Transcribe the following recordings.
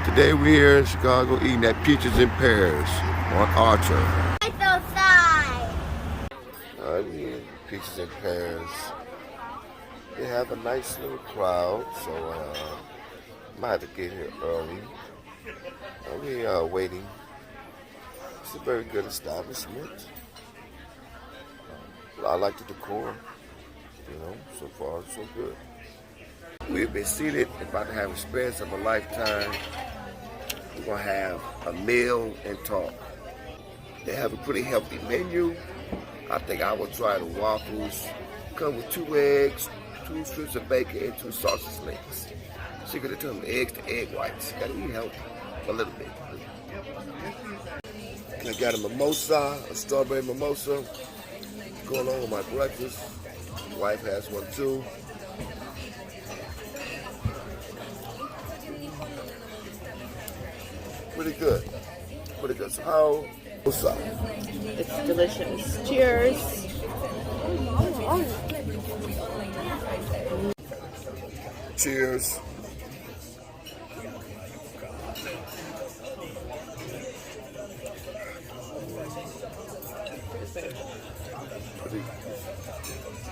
Today we're here in Chicago eating at Peaches and Pears on Archer. It's outside. Yeah, Peaches and Pears. They have a nice little crowd, so might have to get here early. We're waiting. It's a very good establishment. I like the decor. So far so good. We've been seated, about to have experience of a lifetime. We're gonna have a meal and talk. They have a pretty healthy menu. I think I will try the waffles. Come with 2 eggs, 2 strips of bacon, and 2 sausage links. So you're gonna turn the eggs to egg whites. Gotta eat healthy, a little bit. I got a mimosa, a strawberry mimosa, going on with my breakfast. Wife has one too. Pretty good. Pretty good. So what's up? It's delicious. Cheers. Cheers.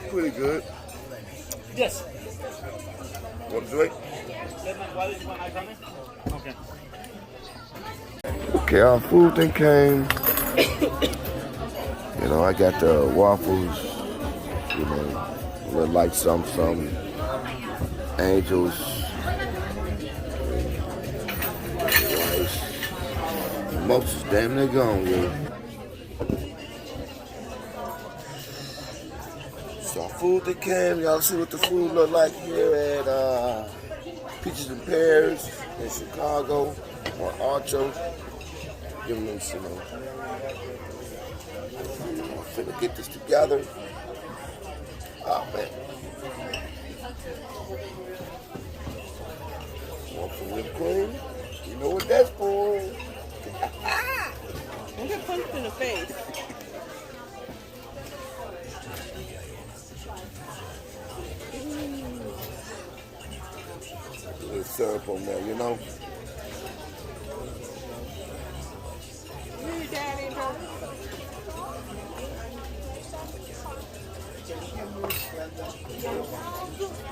Pretty good. Yes. Want to drink? Okay. Okay, our food then came. I got the waffles. A little like some angels, rice, mimosas. Damn, they gone, yo. So our food that came. Y'all see what the food look like here at Peaches and Pears in Chicago on Archer. Give them this, I'm finna get this together. Oh man. Want some whipped cream? You know what that's for. Don't get punched in the face. A little syrup on there, Hey, Daddy.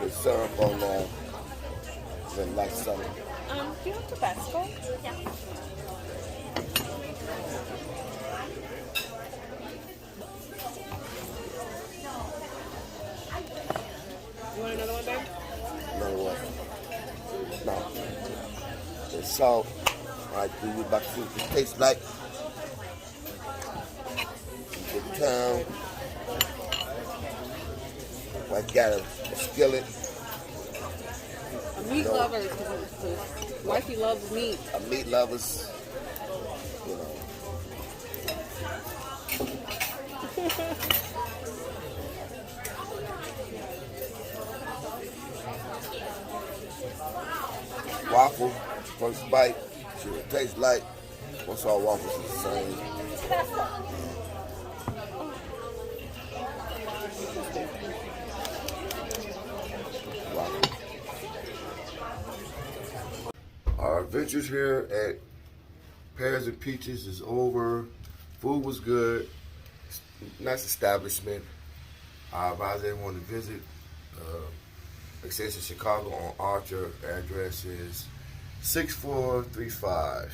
The syrup on there. Then like some. Do you want Tabasco? Yeah. You want another one, babe? Another one. No. The salt. Alright, do you about to see what this tastes like? Good time. I got a skillet. A meat lover, because wifey loves meat. A meat lovers. Waffle, first bite. See what it tastes like. What's all waffles is the same. Our adventures here at Pears and Peaches is over. Food was good. Nice establishment. I advise everyone to visit. Access in Chicago on Archer. Address is 6435.